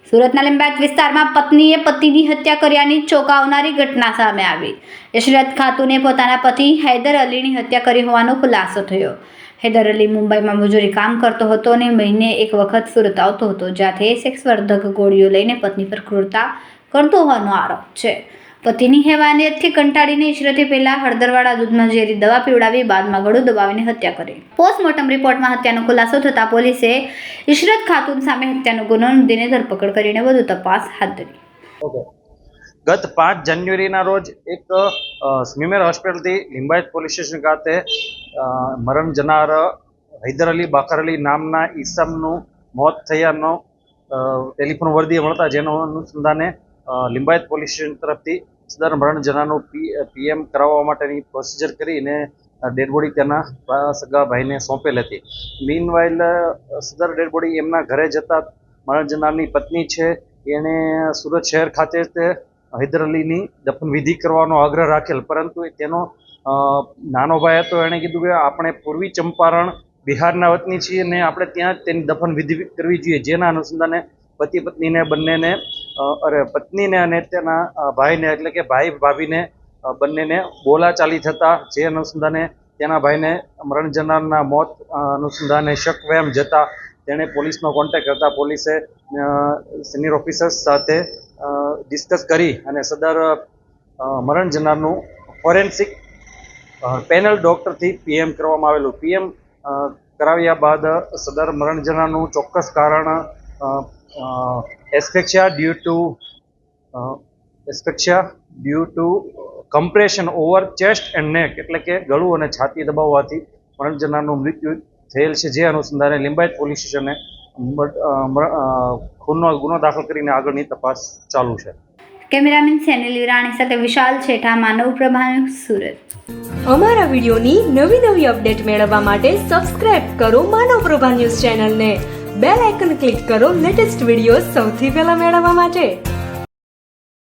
સુરતના લિંબાયત વિસ્તારમાં પત્નીએ પતિની હત્યા કર્યાની ચોંકાવનારી ઘટના સામે આવી। ઇશરત ખાતુને પોતાના પતિ હૈદર અલીની હત્યા કરી હોવાનો ખુલાસો થયો। હૈદર અલી મુંબઈમાં મજૂરી કામ કરતો હતો અને મહિને એક વખત સુરત આવતો હતો, જ્યાંથી સેક્સવર્ધક ગોળીઓ લઈને પત્ની પર ક્રૂરતા કરતો હોવાનો આરોપ છે। પતિની હેવાનિયતથી કંટાળીને ઇશરતે પહેલા હળદરવાળા દૂધમાં ઝેરી દવા પીવડાવી બાદમાં ગળું દબાવીને હત્યા કરી। પોસ્ટમોર્ટમ રિપોર્ટમાં હત્યાનો ખુલાસો થતાં પોલીસે ઇશરત ખાતુન સામે હત્યાનો ગુનો નોંધીને ધરપકડ કરીને વધુ તપાસ હાથ ધરી। ગત 5 જાન્યુઆરીના રોજ એક સ્મીમેર હોસ્પિટલથી લિંબાયત પોલીસ સ્ટેશન ખાતે મરણ જનાર હૈદર અલી બાકર અલી નામના ઈસમનું મોત થયાનો ટેલિફોન વર્દી મળતા જેનો અનુસંધાને લિંબાયત પોલીસ સ્ટેશન તરફથી સદર મરણ જનારનું પીએમ કરાવવા માટેની પ્રોસિજર કરીને ડેડ બોડી તેના સગા ભાઈને સોંપેલ હતી। મીનવાઇલ સદર ડેડ બોડી એમના ઘરે જતા મરણ જનારની પત્ની છે એણે સુરત શહેર ખાતે તે હૈદર અલીની દફન વિધિ કરવાનો આગ્રહ રાખેલ, પરંતુ તેનો નાનો ભાઈ હતો એણે કીધું કે આપણે પૂર્વી ચંપારણ બિહારના વતની છીએ અને આપણે ત્યાં તેની દફન વિધિ કરવી જોઈએ, જેના અનુસંધાને પતિ પત્નીને બંનેને પત્નીને અને તેના ભાઈને એટલે કે ભાઈ ભાભીને બંનેને બોલાચાલી થતા જે અનુસંધાને તેના ભાઈને મરણ જનારના મોત અનુસંધાને શક વહેમ જતા તેણે પોલીસનો કોન્ટેક્ટ કરતા પોલીસે સિનિયર ઓફિસર્સ સાથે ડિસ્કસ કરી અને સદર મરણ જનારનું ફોરેન્સિક પેનલ ડૉક્ટરથી પીએમ કરવામાં આવેલું। પીએમ કરાવ્યા બાદ સદર મરણ જનારનું ચોક્કસ કારણ asphyxia due to compression over chest and neck એટલે કે ગળું અને છાતી દબાવવાથી મરણ જનારનું મૃત્યુ થયેલ છે, જે અનુસંધાને લિંબાયત પોલીસ સ્ટેશને ખૂનનો ગુનો દાખલ કરીને આગળની તપાસ ચાલુ છે। કેમેરામેન સેનિલ વિરાણી સાથે વિશાલ છેઠા, માનવ પ્રભા ન્યૂઝ, સુરત। અમારા વિડીયોની નવી અપડેટ મેળવવા માટે સબસ્ક્રાઇબ કરો માનવ પ્રભા ન્યૂઝ ચેનલને, બેલ આઇકન ક્લિક કરો લેટેસ્ટ વિડીયો સૌથી પહેલા મેળવવા માટે।